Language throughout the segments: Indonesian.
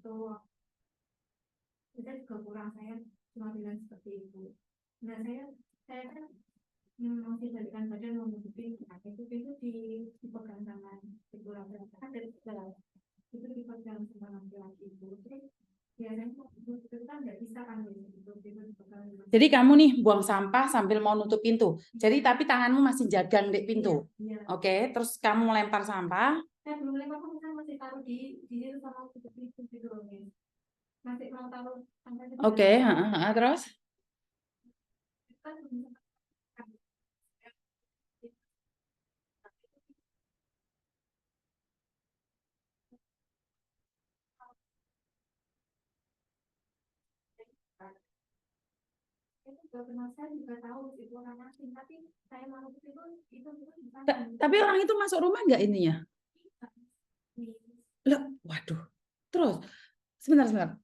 untuk kita juga kurang, saya cuma bilang seperti itu. Nah saya kan masih balikan badan mau nutupi itu dipegang sama ibu laki-laki kan dari segala itu dipegang sama laki-laki itu, terus biasanya itu kan nggak bisa kan itu dipegang. Jadi kamu nih buang sampah sambil mau nutup pintu. Jadi tapi tanganmu masih jagang di pintu. Iya. Oke, terus kamu lempar sampah. Saya belum lempar, kan masih taruh di situ sama tutup pintu gitu loh, masih mau taruh sampai itu. Oke, terus? Kan itu saya juga tahu itu orang asing, tapi saya mau itu bukan. Tapi orang itu masuk rumah nggak ininya? Loh, waduh. Terus, sebentar.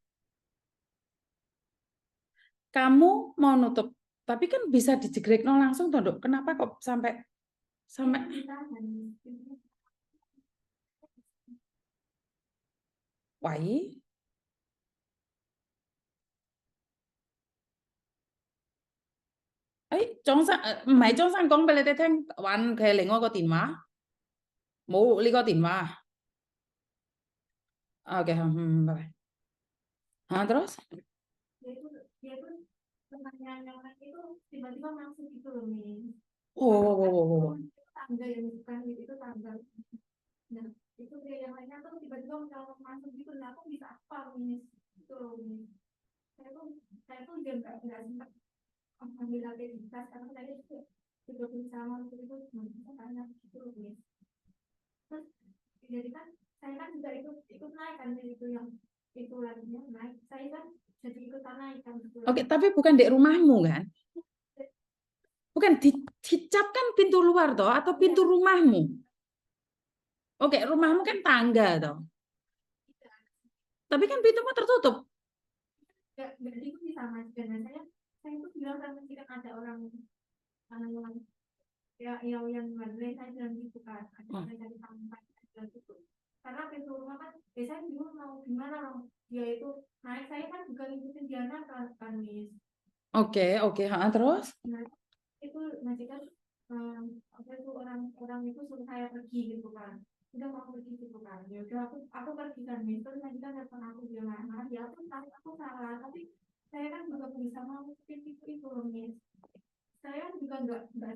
Kamu mau nutup, tapi kan bisa dijegrek no langsung toh, Dok. Kenapa kok sampai Wai? Mày trong sang công bê thanhวันเคยเล็งว่าก็ตินวะมูลิก็ตินวะoke bye. Terus? Dia tuh pertanyaan itu tiba-tiba masuk gitu loh, Oh. Tangga yang bukan itu tangga. Nah, itu dia yang lainnya tuh tiba-tiba masuk gitu, nah aku bisa apa itu loh, saya tuh juga nggak sempat ambil aktivitas karena saya juga berusaha untuk itu bisa tanya gitu loh, terus jadi kan saya kan juga ikut naik kan itu yang itu laginya naik, saya kan jadi ikutan naik kan. Oke, tapi bukan di rumahmu kan? Bukan dicap kan pintu luar toh atau pintu rumahmu? Oke, rumahmu kan tangga toh. Tapi kan pintumu tertutup. Nggak itu bisa mas, karena saya itu bilang kan jika ada orang yang mandiri, saya bilang gitu kan, ada orang dari tempat bilang gitu. Karena pintu rumah kan biasanya dulu mau gimana loh, dia itu naik, saya kan juga ngikutin dia kan Miss. Oke, terus? Nah, itu nanti kan apa itu orang itu suruh saya pergi gitu kan, udah mau pergi gitu kan, ya udah aku pergi kan, terus nanti kan telepon aku bilang ya aku salah, tapi saya kan juga bisa mau itu loh, saya juga nggak saya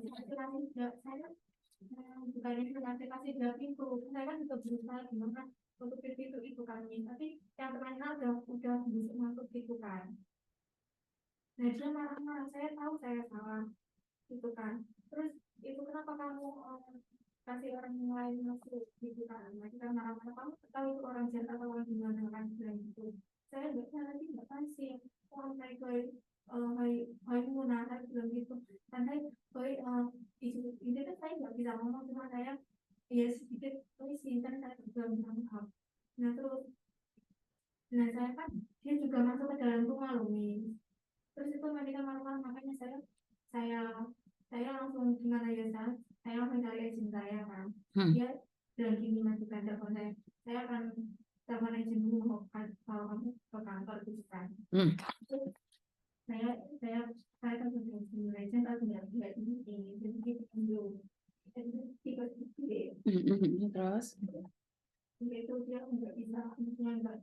bukan kasih jawab itu, saya kan juga berusaha gimana untuk itu kan, tapi yang terkenal udah bisa masuk itu kan. Nah dia marah-marah, saya tahu saya salah gitu kan, terus itu kenapa kamu kasih orang yang lain masuk gitu kan, nah kita marah-marah, kamu tahu itu orang jahat atau orang gimana kan, bilang gitu. Saya nggak kasih orang baik-baik, baik muna, saya bilang gitu, dan saya baik ini kan saya nggak bisa ngomong, cuma saya ya sedikit tulisin kan, saya juga minta maaf. Nah terus saya kan dia juga masuk ke dalam rumah loh, terus itu mereka marah-marah, makanya saya langsung gimana ya, saya langsung cari izin saya kan. Dia bilang gini, masih ada kok, saya akan telepon izin dulu kalau kamu ke kantor gitu kan. Saya kan sudah izin legend, tapi nggak ini jadi gitu dulu. Terus? Itu dia nggak bisa, maksudnya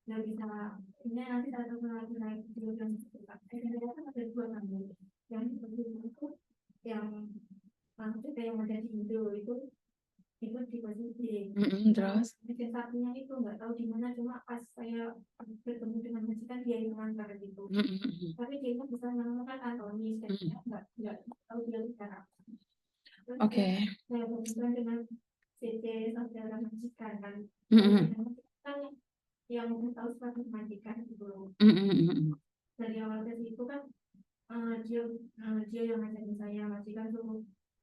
nggak bisa, ini nanti satu lagi naik video dan saya kan ada dua tamu yang seperti itu, yang maksudnya yang ada di Indo itu di posisi Terus? mesin satunya itu nggak tahu di mana, cuma pas saya bertemu dengan majikan dia yang mengantar gitu, tapi dia itu bisa menemukan Antoni, saya nggak tahu dia bicara apa. Oke. Saya berhubungan dengan CC saudara majikan kan, kan yang tahu seperti majikan gitu. Dari awal ke situ kan dia yang ngajarin saya, majikan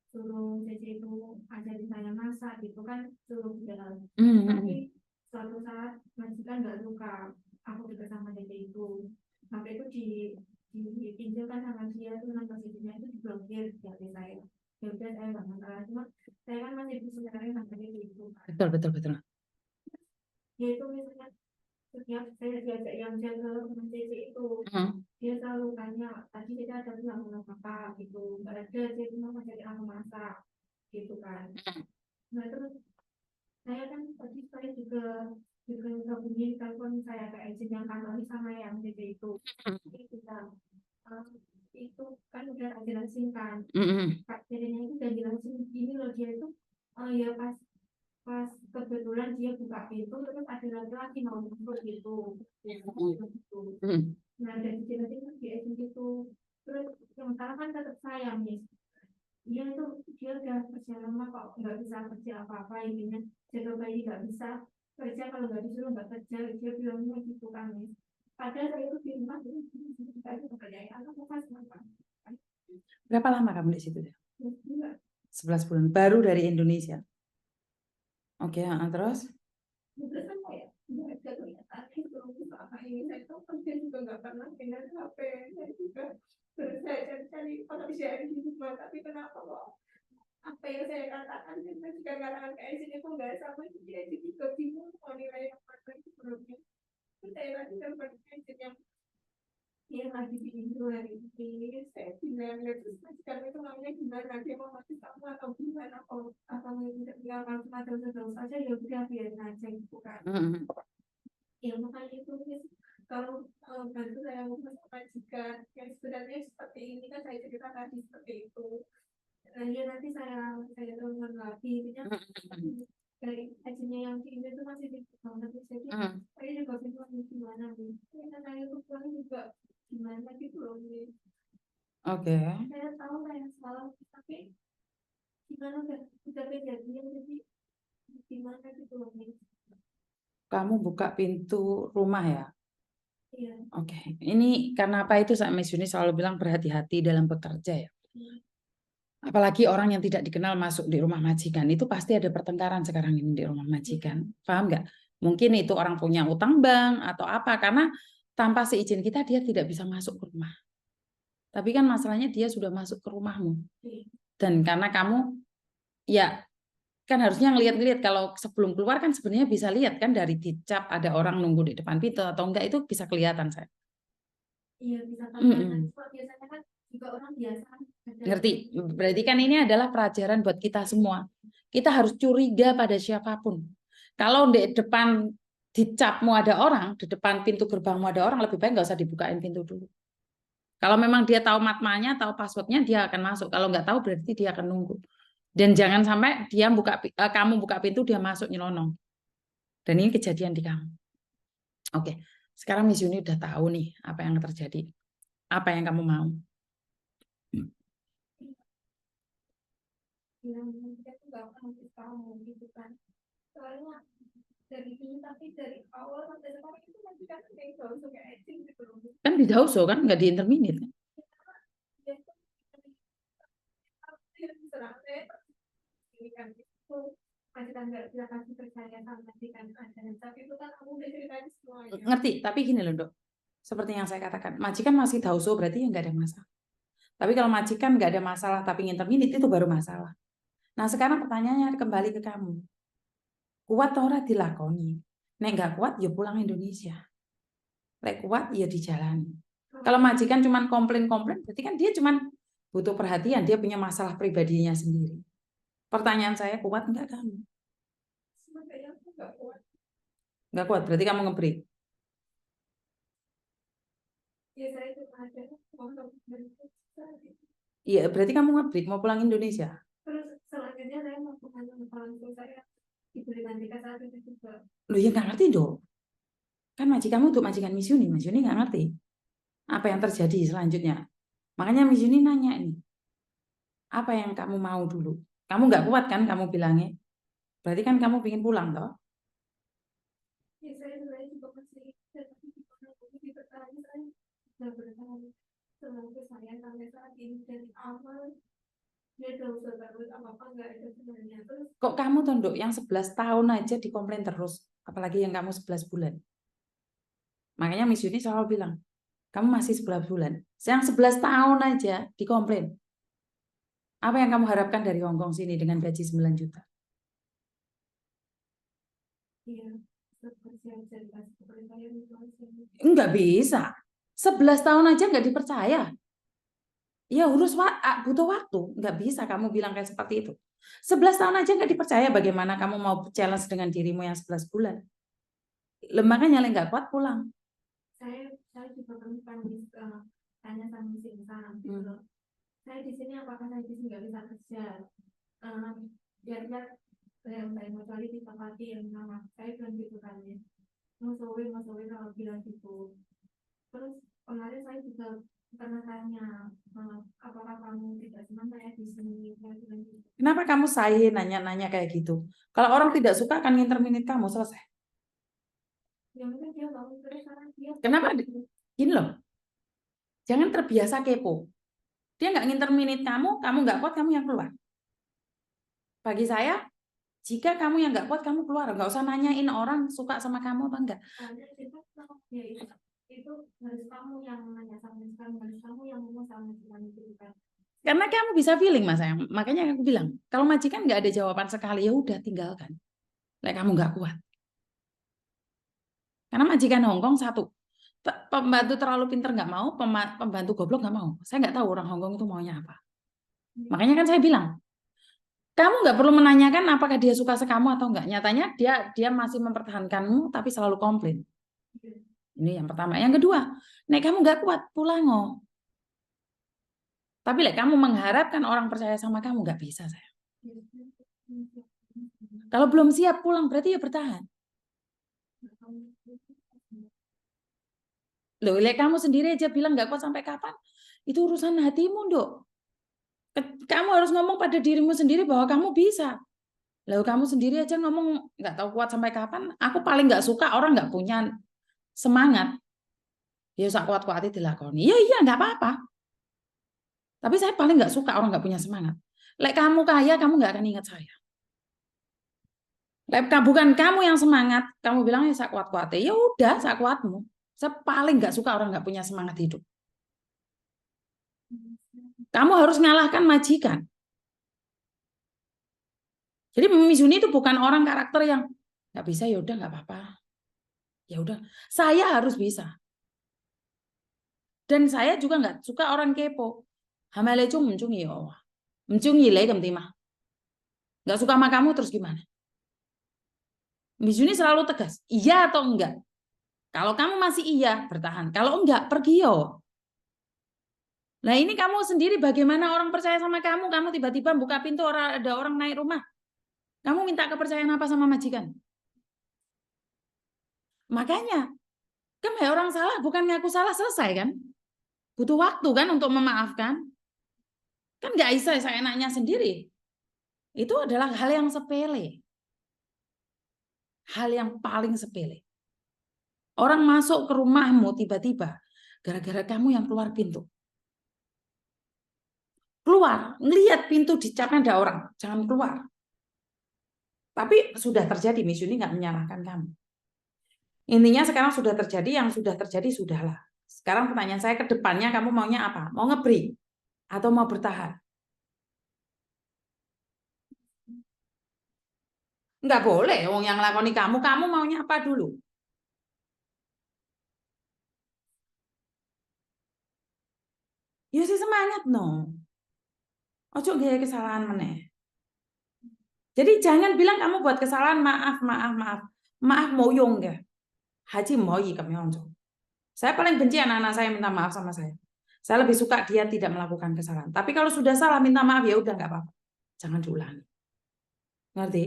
suruh CC itu ajarin saya masak gitu kan, suruh jalan. Tapi suatu saat majikan nggak suka aku dekat sama CC itu, sampai itu dipinjilkan sama dia tuh, nama CC-nya itu diblokir dari saya. Ya udah saya nggak masalah, cuma saya kan masih bisa cari sampai itu. Betul. Dia itu misalnya setiap saya diajak yang jaga rumah Cece itu, dia selalu tanya, tadi Cece ada bilang apa gitu, nggak ada, Cece mau ngajakin aku masak gitu kan. Nah terus saya kan tadi saya juga gabungin telepon saya ke agent yang kantor sama yang Cece itu kita itu kan udah jelasin kan, Kak Cece-nya itu udah jelasin gini loh, dia itu ya pas pas kebetulan dia buka pintu terus ada laki-laki mau masuk gitu. Nah dari jelasin di agent itu, terus yang salah kan tetap saya nih, dia udah kerja lama kok nggak bisa kerja apa-apa, intinya jaga bayi nggak bisa kerja, kalau nggak disuruh nggak kerja, dia bilangnya gitu kan nih. Padahal saya itu di rumah saya itu kerjanya anak pas apa. Berapa lama kamu di situ? Enggak. 11 bulan. Baru dari Indonesia. Oke, terus? Terus kan kayak nggak ada kelihatan itu apa ini, saya tuh kerja juga nggak pernah pindah HP, saya juga terus saya cari-cari pekerjaan di rumah, tapi kenapa kok apa yang saya katakan dan jika katakan kayak sini kok nggak sama, dia jadi juga bingung mau nilai yang mana itu sebelumnya. Saya tadi kan berpikir yang lagi di Indo hari ini, saya bilang terus majikan itu namanya gimana, dia mau mati sama atau gimana, atau tidak tinggalkan semacam terus saja, ya udah biarin aja gitu kan. Ya makanya itu kalau bantu saya ngomong sama majikan yang sebenarnya seperti ini kan, saya cerita tadi seperti itu. Nah, ya nanti saya temukan lagi, intinya dari hasilnya yang di Indo itu masih di banget, jadi saya juga bingung gimana nih, karena itu pulang juga gimana gitu loh nih. Oke. Saya tahu saya salah, tapi gimana udah kejadian, jadi gimana gitu loh nih. Kamu buka pintu rumah ya? Iya. Oke. Ini karena apa itu Miss Yuni selalu bilang berhati-hati dalam bekerja ya. Apalagi orang yang tidak dikenal masuk di rumah majikan, itu pasti ada pertengkaran sekarang ini di rumah majikan. Paham nggak? Mungkin itu orang punya utang bank atau apa, karena tanpa seizin kita dia tidak bisa masuk ke rumah. Tapi kan masalahnya dia sudah masuk ke rumahmu. Dan karena kamu ya kan harusnya ngeliat-ngeliat, kalau sebelum keluar kan sebenarnya bisa lihat kan dari dicap ada orang nunggu di depan pintu atau enggak, itu bisa kelihatan saya. Iya bisa kelihatan. Biasanya kan juga orang biasa. Ngerti? Berarti kan ini adalah pelajaran buat kita semua. Kita harus curiga pada siapapun. Kalau di depan dicapmu ada orang, di depan pintu gerbangmu ada orang, lebih baik nggak usah dibukain pintu dulu. Kalau memang dia tahu matmanya, tahu passwordnya, dia akan masuk. Kalau nggak tahu, berarti dia akan nunggu. Dan jangan sampai dia kamu buka pintu, dia masuk nyelonong. Dan ini kejadian di kamu. Oke, sekarang Miss Yuni udah tahu nih apa yang terjadi. Apa yang kamu mau? Yang kita tuh nggak akan kamu gitu kan. Soalnya dari dulu, tapi dari awal sampai sekarang itu masih kan kayak gitu, kayak acting gitu loh. Kan di Dauso kan, nggak di interminate kan? Ngerti, tapi gini loh dok, seperti yang saya katakan, majikan masih Dauso berarti ya nggak ada masalah. Tapi kalau majikan nggak ada masalah tapi interminate itu baru masalah. Nah sekarang pertanyaannya kembali ke kamu, kuat ora dilakoni, nek nggak kuat ya pulang Indonesia, nek kuat ya dijalani. Kalau majikan cuman komplain-komplain, berarti kan dia cuman butuh perhatian, dia punya masalah pribadinya sendiri. Pertanyaan saya, kuat nggak kamu? Nggak kuat, berarti kamu ngebreak. Iya, berarti kamu ngebreak, mau pulang Indonesia. Terus selanjutnya saya mau pulang orang tua saya, diberikan tiket saat itu juga. Loh ya nggak ngerti dong. Kan majikanmu untuk majikan Miss Yuni nggak ngerti apa yang terjadi selanjutnya. Makanya Miss Yuni nanya ini, apa yang kamu mau dulu? Kamu nggak kuat kan kamu bilangnya? Berarti kan kamu ingin pulang toh? Ya saya sebenarnya juga masih dipertahankan, saya sudah bertahan semoga saya sampai saat ini dari awal dia udah usaha terus apa nggak ada sebenarnya. Terus Kok kamu tondok yang 11 tahun aja dikomplain terus, apalagi yang kamu 11 bulan. Makanya Miss Yuni selalu bilang, kamu masih 11 bulan. Yang 11 tahun aja dikomplain. Apa yang kamu harapkan dari Hongkong sini dengan gaji 9 juta? iya, seperti boleh bayar inflasi. Nggak bisa. 11 tahun aja nggak dipercaya. Ya butuh waktu. Nggak bisa kamu bilang kayak seperti itu. 11 tahun aja nggak dipercaya, bagaimana kamu mau challenge dengan dirimu yang 11 bulan. Makanya nggak kuat pulang. Saya juga kan tanya sama si Insan gitu loh. Saya di sini apakah saya di sini nggak bisa kerja? Lihat-lihat yang saya mau cari di tempat yang nama saya bilang gitu kan ya. Mas Owe kalau bilang gitu. Terus kemarin saya juga pernah tanya, apakah kamu tidak senang saya di sini? Saya bilang gitu. Kenapa kamu nanya-nanya kayak gitu? Kalau orang tidak suka akan nginterminate kamu, selesai. Ya mungkin dia tahu terus karena dia. Kenapa? Gini loh. Jangan terbiasa kepo. Dia nggak nginterminate kamu nggak kuat, kamu yang keluar. Bagi saya, jika kamu yang nggak kuat, kamu keluar. Nggak usah nanyain orang suka sama kamu apa enggak. Ya, itu harus kamu yang nanya sama kamu, harus kamu yang ngomong sama itu kan. Karena kamu bisa feeling, Mas sayang. Makanya aku bilang, kalau majikan nggak ada jawaban sekali, ya udah tinggalkan. Kamu nggak kuat. Karena majikan Hongkong satu, pembantu terlalu pinter nggak mau, pembantu goblok nggak mau. Saya nggak tahu orang Hongkong itu maunya apa. Makanya kan saya bilang, kamu nggak perlu menanyakan apakah dia suka sekamu atau enggak. Nyatanya dia masih mempertahankanmu, tapi selalu komplain. Ini yang pertama. Yang kedua, kamu nggak kuat, pulang. Tapi kamu mengharapkan orang percaya sama kamu, nggak bisa, saya. Kalau belum siap pulang, berarti ya bertahan. Loh, kamu sendiri aja bilang nggak kuat sampai kapan? Itu urusan hatimu, Dok. Kamu harus ngomong pada dirimu sendiri bahwa kamu bisa. Lalu kamu sendiri aja ngomong nggak tahu kuat sampai kapan. Aku paling nggak suka orang nggak punya semangat. Ya usah kuat-kuatnya dilakoni. Iya nggak apa-apa. Tapi saya paling nggak suka orang nggak punya semangat. Kamu kaya, kamu nggak akan ingat saya. Bukan kamu yang semangat, kamu bilang ya saya kuat-kuatnya. Ya udah, saya kuatmu. Saya paling nggak suka orang nggak punya semangat hidup. Kamu harus ngalahkan majikan. Jadi Mizuni itu bukan orang karakter yang nggak bisa, ya udah nggak apa-apa. Ya udah, saya harus bisa. Dan saya juga nggak suka orang kepo. Hamale chung mencungi ya, mencungi lagi mah. Nggak suka sama kamu terus gimana? Mizuni selalu tegas, iya atau enggak. Kalau kamu masih iya, bertahan. Kalau enggak, pergi yo. Nah ini kamu sendiri bagaimana orang percaya sama kamu? Kamu tiba-tiba buka pintu, ada orang naik rumah. Kamu minta kepercayaan apa sama majikan? Makanya, kan orang salah, bukan ngaku salah, selesai kan? Butuh waktu kan untuk memaafkan. Kan nggak bisa saya enaknya sendiri. Itu adalah hal yang sepele. Hal yang paling sepele. Orang masuk ke rumahmu tiba-tiba, gara-gara kamu yang keluar pintu. Keluar, ngelihat pintu dicapnya ada orang, jangan keluar. Tapi sudah terjadi, Miss Yuni nggak menyalahkan kamu. Intinya sekarang sudah terjadi, yang sudah terjadi sudahlah. Sekarang pertanyaan saya ke depannya, kamu maunya apa? Mau ngebreak atau mau bertahan? Nggak boleh, wong yang lakoni kamu maunya apa dulu? Ya sih semangat no. Ojo gaya kesalahan meneh. Jadi jangan bilang kamu buat kesalahan, maaf. Maaf mau yung ya. Haji mau kami onco. Saya paling benci anak-anak saya minta maaf sama saya. Saya lebih suka dia tidak melakukan kesalahan. Tapi kalau sudah salah minta maaf ya udah nggak apa-apa. Jangan diulangi. Ngerti?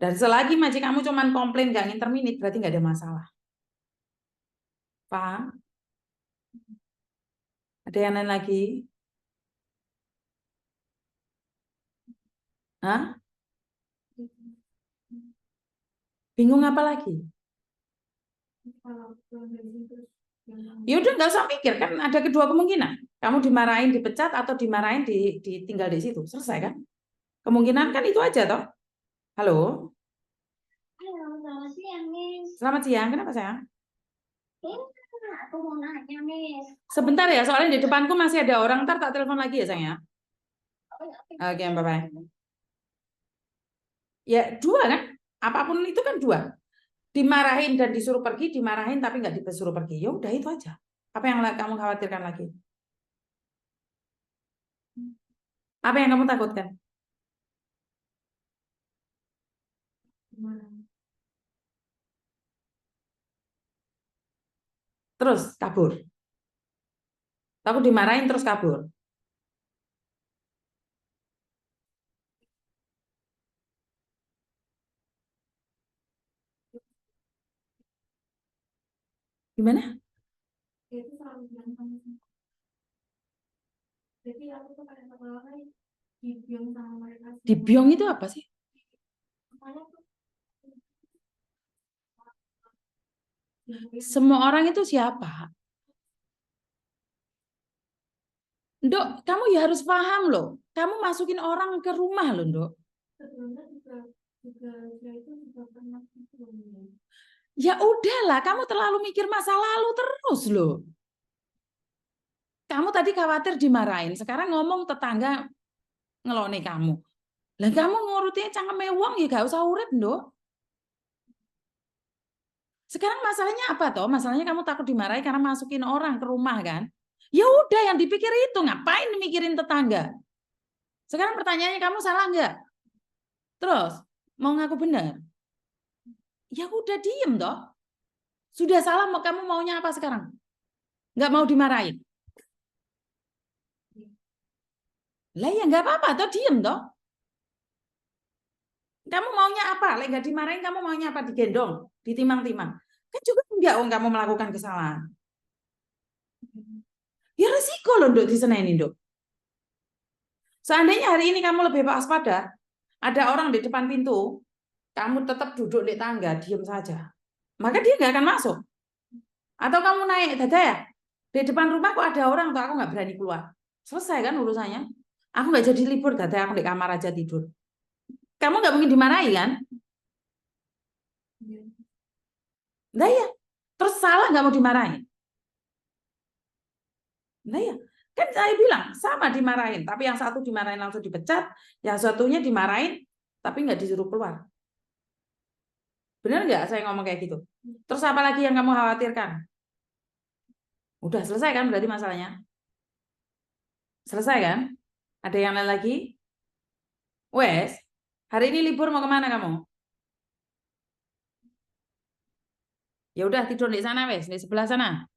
Dan selagi majikan kamu cuman komplain nggak nginterminit, berarti nggak ada masalah. Paham? Ada yang lain lagi? Hah? Bingung apa lagi? Ya udah nggak usah mikir, kan ada kedua kemungkinan. Kamu dimarahin, dipecat, atau dimarahin, ditinggal di situ. Selesai kan? Kemungkinan kan itu aja toh. Halo? Halo, selamat siang, Miss. Selamat siang. Kenapa sayang? Aku mau nanya, Miss. Sebentar ya, soalnya di depanku masih ada orang. Ntar tak telepon lagi ya sayang ya. Oke, bye-bye. Ya dua kan? Apapun itu kan dua. Dimarahin dan disuruh pergi, dimarahin tapi nggak disuruh pergi. Ya udah itu aja. Apa yang kamu khawatirkan lagi? Apa yang kamu takutkan? Gimana? Terus kabur. Aku dimarahin terus kabur. Gimana? Dia itu selalu bilang sama saya. Jadi aku tuh kayak seolah-olah dibiung sama mereka semua. Dibiong itu apa sih? Semuanya tuh Semua orang itu siapa? Dok, kamu ya harus paham loh. Kamu masukin orang ke rumah loh, Dok. sebelumnya juga dia itu juga pernah gitu. Ya udahlah, kamu terlalu mikir masa lalu terus loh. Kamu tadi khawatir dimarahin, sekarang ngomong tetangga ngelone kamu. Lah kamu ngurutin cangkeme wong ya gak usah urip, Dok. Sekarang masalahnya apa toh? Masalahnya kamu takut dimarahi karena masukin orang ke rumah kan? Ya udah yang dipikir itu, ngapain mikirin tetangga? Sekarang pertanyaannya kamu salah nggak? Terus mau ngaku benar? Ya udah diem toh. Sudah salah mau kamu maunya apa sekarang? Nggak mau dimarahin? Lah ya nggak apa-apa toh diem toh. Kamu maunya apa? Lagi nggak dimarahin kamu maunya apa? Digendong, ditimang-timang. Kan juga enggak kamu melakukan kesalahan. Ya resiko loh Dok disenainin Dok. Seandainya hari ini kamu lebih waspada, ada orang di depan pintu, kamu tetap duduk di tangga, diem saja. Maka dia nggak akan masuk. Atau kamu naik dada ya, di depan rumah kok ada orang, tuh aku nggak berani keluar. Selesai kan urusannya. Aku nggak jadi libur, dada aku di kamar aja tidur. Kamu nggak mungkin dimarahi kan? Nah ya, terus salah nggak mau dimarahin. Nah ya, kan saya bilang sama dimarahin, tapi yang satu dimarahin langsung dipecat, yang satunya dimarahin tapi nggak disuruh keluar. Benar nggak saya ngomong kayak gitu? Terus apa lagi yang kamu khawatirkan? Udah selesai kan berarti masalahnya? Selesai kan? Ada yang lain lagi? Wes, hari ini libur mau kemana kamu? Ya udah tidur di sana wes, di sebelah sana.